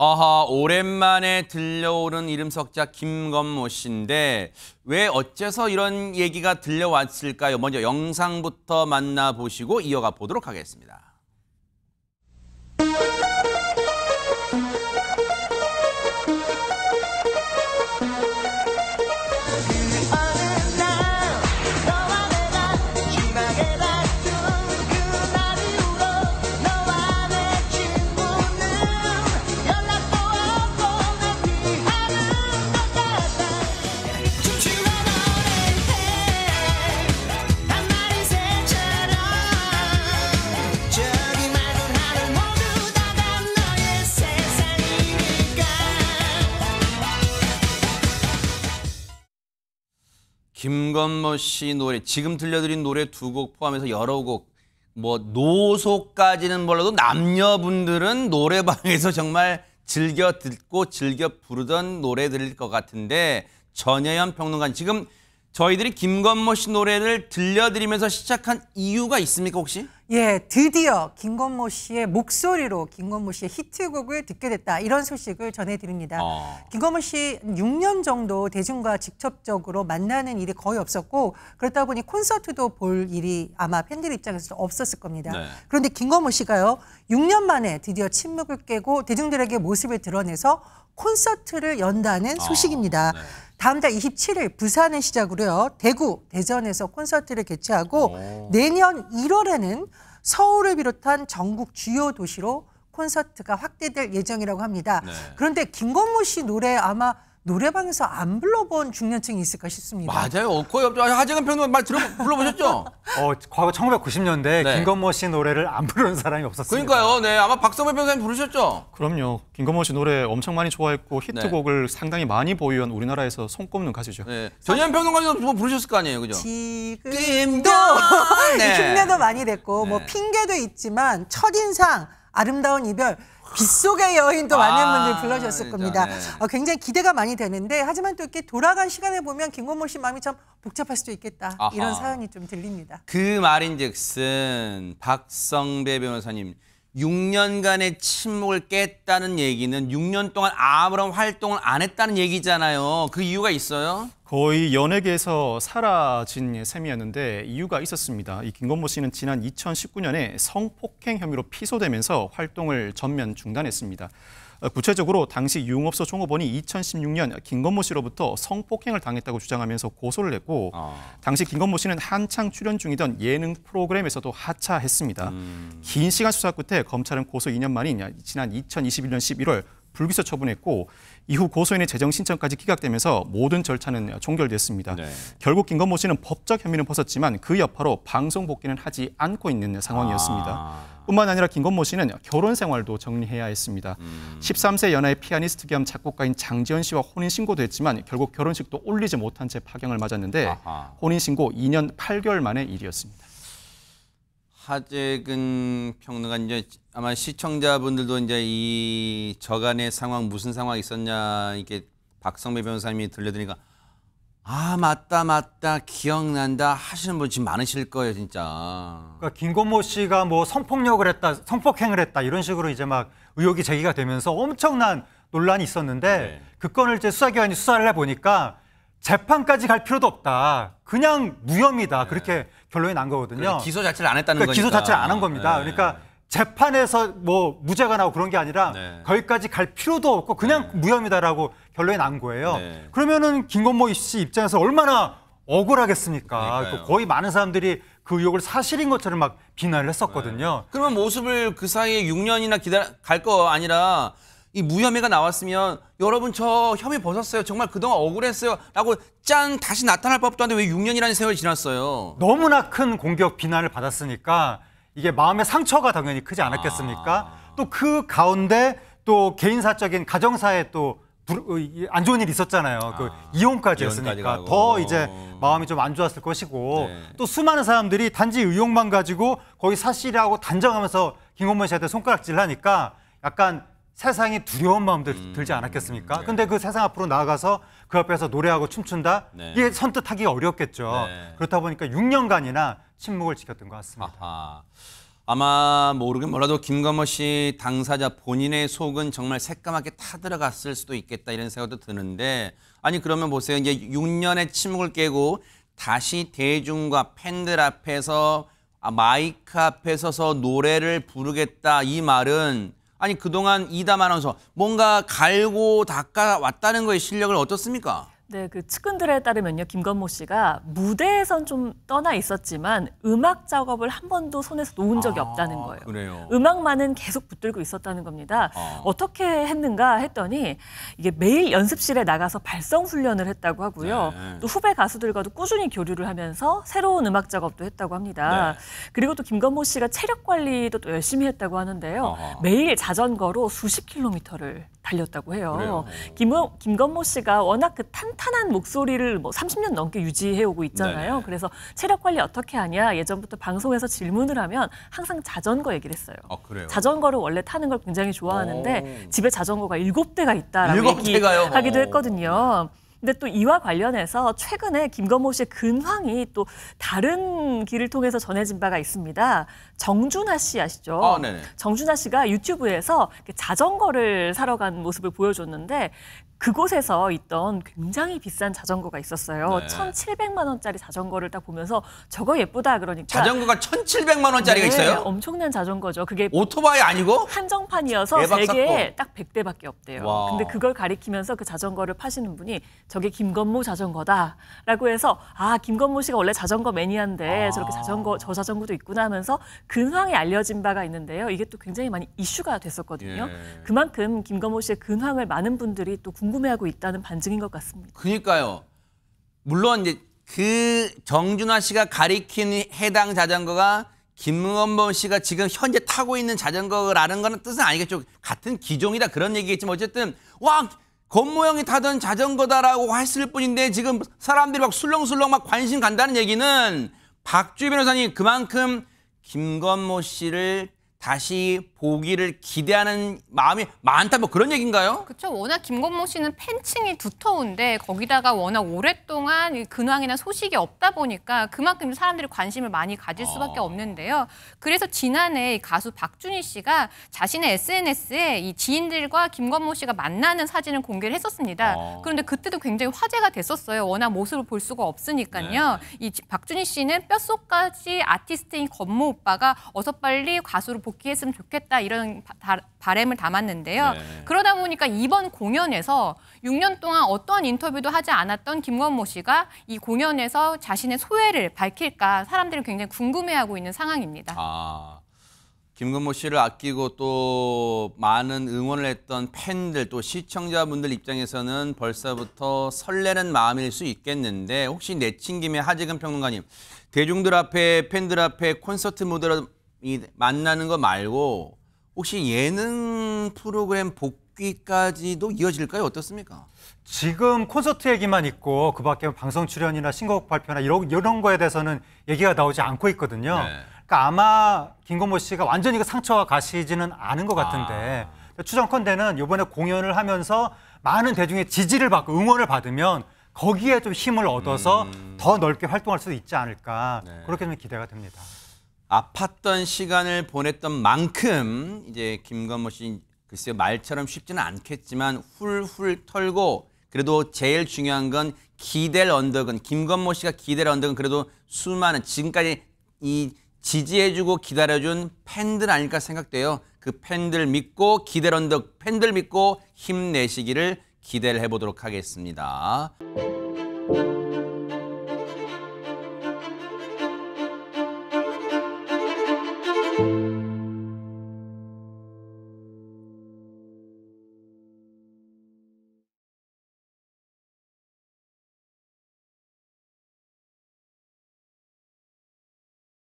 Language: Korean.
아하, 오랜만에 들려오는 이름 석자 김건모 씨인데 왜 어째서 이런 얘기가 들려왔을까요? 먼저 영상부터 만나보시고 이어가 보도록 하겠습니다. 김건모 씨 노래, 지금 들려드린 노래 두 곡 포함해서 여러 곡, 노소까지는 몰라도 남녀분들은 노래방에서 정말 즐겨 듣고 즐겨 부르던 노래들일 것 같은데, 전혜연 평론가님, 지금 저희들이 김건모 씨 노래를 들려드리면서 시작한 이유가 있습니까, 혹시? 예, 드디어 김건모 씨의 목소리로 김건모 씨의 히트곡을 듣게 됐다. 이런 소식을 전해드립니다. 김건모 씨 6년 정도 대중과 직접적으로 만나는 일이 거의 없었고, 그렇다 보니 콘서트도 볼 일이 아마 팬들 입장에서 없었을 겁니다. 네. 그런데 김건모 씨가요, 6년 만에 드디어 침묵을 깨고 대중들에게 모습을 드러내서 콘서트를 연다는 소식입니다. 네. 다음 달 27일 부산을 시작으로요, 대구, 대전에서 콘서트를 개최하고 내년 1월에는 서울을 비롯한 전국 주요 도시로 콘서트가 확대될 예정이라고 합니다. 네. 그런데 김건모 씨 노래 아마 노래방에서 안 불러본 중년층이 있을까 싶습니다. 맞아요. 거의 없죠. 하재근 평론가 말 불러보셨죠? 과거 1990년대에 네. 김건모 씨 노래를 안 부르는 사람이 없었습니다. 그러니까요. 네, 아마 박성배 변호사님 부르셨죠? 그럼요. 김건모 씨 노래 엄청 많이 좋아했고 히트곡을 상당히 많이 보유한 우리나라에서 손꼽는 가수죠. 네. 전혜연 평론가님도 뭐 부르셨을 거 아니에요, 그죠? 지금도 네. 흉내도 많이 냈고 뭐 핑계도 있지만 첫인상, 아름다운 이별, 빗속의 여인도 많은 분들이 불러주셨을 겁니다. 네. 굉장히 기대가 많이 되는데, 하지만 또 이렇게 돌아간 시간에 보면 김건모 씨 마음이 참 복잡할 수도 있겠다. 아하. 이런 사연이 좀 들립니다. 그 말인즉슨 박성배 변호사님, 6년간의 침묵을 깼다는 얘기는 6년 동안 아무런 활동을 안 했다는 얘기잖아요. 그 이유가 있어요? 거의 연예계에서 사라진 셈이었는데 이유가 있었습니다. 이 김건모 씨는 지난 2019년에 성폭행 혐의로 피소되면서 활동을 전면 중단했습니다. 구체적으로 당시 유흥업소 종업원이 2016년 김건모 씨로부터 성폭행을 당했다고 주장하면서 고소를 했고, 당시 김건모 씨는 한창 출연 중이던 예능 프로그램에서도 하차했습니다. 긴 시간 수사 끝에 검찰은 고소 2년 만인 지난 2021년 11월 불기소 처분했고, 이후 고소인의 재정 신청까지 기각되면서 모든 절차는 종결됐습니다. 네. 결국 김건모 씨는 법적 혐의는 벗었지만 그 여파로 방송 복귀는 하지 않고 있는 상황이었습니다. 뿐만 아니라 김건모 씨는 결혼 생활도 정리해야 했습니다. 13세 연하의 피아니스트 겸 작곡가인 장지연 씨와 혼인신고도 했지만 결국 결혼식도 올리지 못한 채 파경을 맞았는데 혼인신고 2년 8개월 만의 일이었습니다. 하재근 평론가, 이제 아마 시청자분들도 이제 이 저간의 상황, 무슨 상황이 있었냐, 이게 박성배 변호사님이 들려드리니까 맞다 기억난다 하시는 분 지금 많으실 거예요, 진짜. 그러니까 김건모 씨가 뭐 성폭력을 했다, 성폭행을 했다 이런 식으로 이제 막 의혹이 제기가 되면서 엄청난 논란이 있었는데, 그 건을 이제 수사기관이 수사를 해보니까 재판까지 갈 필요도 없다, 그냥 무혐의다, 그렇게 결론이 난 거거든요. 기소 자체를 안 했다는 거니까. 기소 자체를 안 한 겁니다. 그러니까 재판에서 뭐 무죄가 나고 그런 게 아니라 거기까지 갈 필요도 없고 그냥 무혐의다라고 결론이 난 거예요. 그러면은 김건모 씨 입장에서 얼마나 억울하겠습니까? 거의 많은 사람들이 그 의혹을 사실인 것처럼 막 비난을 했었거든요. 그러면 모습을 그 사이에 6년이나 갈 거 아니라 이 무혐의가 나왔으면 여러분 저 혐의 벗었어요, 정말 그동안 억울했어요 라고 짠 다시 나타날 법도 한데 왜 6년이라는 세월이 지났어요? 너무나 큰 공격, 비난을 받았으니까 이게 마음의 상처가 당연히 크지 않았겠습니까? 또 그 가운데 또 개인사적인 가정사에 또 안 좋은 일이 있었잖아요. 그 이혼까지 했으니까 더 이제 마음이 좀 안 좋았을 것이고, 또 수많은 사람들이 단지 의혹만 가지고 거의 사실이라고 단정하면서 김건모 씨한테 손가락질을 하니까 약간 세상이 두려운 마음들 들지 않았겠습니까? 근데 그 세상 앞으로 나아가서 그 앞에서 노래하고 춤춘다? 이게 선뜻하기 어렵겠죠. 그렇다 보니까 6년간이나 침묵을 지켰던 것 같습니다. 아마 모르긴 몰라도 김건모 씨 당사자 본인의 속은 정말 새까맣게 타들어갔을 수도 있겠다 이런 생각도 드는데 아니 그러면 보세요. 이제 6년의 침묵을 깨고 다시 대중과 팬들 앞에서 마이크 앞에 서서 노래를 부르겠다 이 말은 아니 그동안 이담 아나운서 뭔가 갈고 닦아왔다는 거의 실력을 어떻습니까? 네, 그 측근들에 따르면요, 김건모 씨가 무대에선 좀 떠나 있었지만 음악 작업을 한 번도 손에서 놓은 적이 없다는 거예요. 그래요. 음악만은 계속 붙들고 있었다는 겁니다. 어떻게 했는가 했더니 이게 매일 연습실에 나가서 발성 훈련을 했다고 하고요. 네. 또 후배 가수들과도 꾸준히 교류를 하면서 새로운 음악 작업도 했다고 합니다. 네. 그리고 또 김건모 씨가 체력 관리도 또 열심히 했다고 하는데요. 매일 자전거로 수십 킬로미터를 달렸다고 해요. 김건모 씨가 워낙 그 탄탄한 목소리를 뭐 30년 넘게 유지해오고 있잖아요. 네네. 그래서 체력 관리 어떻게 하냐 예전부터 방송에서 질문을 하면 항상 자전거 얘기를 했어요. 그래요? 자전거를 원래 타는 걸 굉장히 좋아하는데 집에 자전거가 7대가 있다라고 7대가요? 얘기하기도 했거든요. 근데 또 이와 관련해서 최근에 김건모 씨의 근황이 또 다른 길을 통해서 전해진 바가 있습니다. 정준하 씨 아시죠? 네네. 정준하 씨가 유튜브에서 자전거를 사러 간 모습을 보여줬는데 그곳에서 있던 굉장히 비싼 자전거가 있었어요. 네. 1,700만 원짜리 자전거를 딱 보면서 저거 예쁘다 그러니까 자전거가 1,700만 원짜리가 네, 있어요? 엄청난 자전거죠. 그게 오토바이 아니고? 한정판이어서 대박 세계에 딱 100대밖에 없대요. 와. 근데 그걸 가리키면서 그 자전거를 파시는 분이 저게 김건모 자전거다라고 해서 아 김건모 씨가 원래 자전거 매니아인데 저렇게 저 자전거도 있구나 하면서 근황이 알려진 바가 있는데요. 이게 또 굉장히 많이 이슈가 됐었거든요. 예. 그만큼 김건모 씨의 근황을 많은 분들이 또 궁금해하고 있다는 반증인 것 같습니다. 그러니까요. 물론 이제 그 정준하 씨가 가리킨 해당 자전거가 김건모 씨가 지금 현재 타고 있는 자전거라는 거는 뜻은 아니겠죠. 같은 기종이다 그런 얘기겠지만 어쨌든 와 건모 형이 타던 자전거다라고 했을 뿐인데 지금 사람들이 막 술렁술렁 막 관심 간다는 얘기는 박주희 변호사님 그만큼 김건모 씨를 다시 보기를 기대하는 마음이 많다 뭐 그런 얘기인가요? 그렇죠. 워낙 김건모 씨는 팬층이 두터운데 거기다가 워낙 오랫동안 이 근황이나 소식이 없다 보니까 그만큼 사람들이 관심을 많이 가질 수밖에 없는데요. 그래서 지난해 가수 박준희 씨가 자신의 SNS에 이 지인들과 김건모 씨가 만나는 사진을 공개를 했었습니다. 그런데 그때도 굉장히 화제가 됐었어요. 워낙 모습을 볼 수가 없으니까요. 이 박준희 씨는 뼛속까지 아티스트인 건모 오빠가 어서 빨리 가수로 복귀했으면 좋겠다 이런 바람을 담았는데요. 네. 그러다 보니까 이번 공연에서 6년 동안 어떠한 인터뷰도 하지 않았던 김건모 씨가 이 공연에서 자신의 소회를 밝힐까 사람들이 굉장히 궁금해하고 있는 상황입니다. 김건모 씨를 아끼고 또 많은 응원을 했던 팬들 또 시청자분들 입장에서는 벌써부터 설레는 마음일 수 있겠는데 혹시 내친 김에 하재근 평론가님 대중들 앞에 팬들 앞에 콘서트 무대로 만나는 거 말고 혹시 예능 프로그램 복귀까지도 이어질까요? 어떻습니까? 지금 콘서트 얘기만 있고 그밖에 방송 출연이나 신곡 발표나 이런 거에 대해서는 얘기가 나오지 않고 있거든요. 네. 그러니까 아마 김건모 씨가 완전히 그 상처가 가시지는 않은 것 같은데 추정컨대는 이번에 공연을 하면서 많은 대중의 지지를 받고 응원을 받으면 거기에 좀 힘을 얻어서 더 넓게 활동할 수 있지 않을까 그렇게 좀 기대가 됩니다. 아팠던 시간을 보냈던 만큼 이제 김건모 씨 글쎄요 말처럼 쉽지는 않겠지만 훌훌 털고 그래도 제일 중요한 건 기댈 언덕은 김건모 씨가 기댈 언덕은 그래도 수많은 지금까지 이 지지해주고 기다려준 팬들 아닐까 생각돼요. 그 팬들 믿고 기댈 언덕 팬들 믿고 힘내시기를 기대를 해보도록 하겠습니다.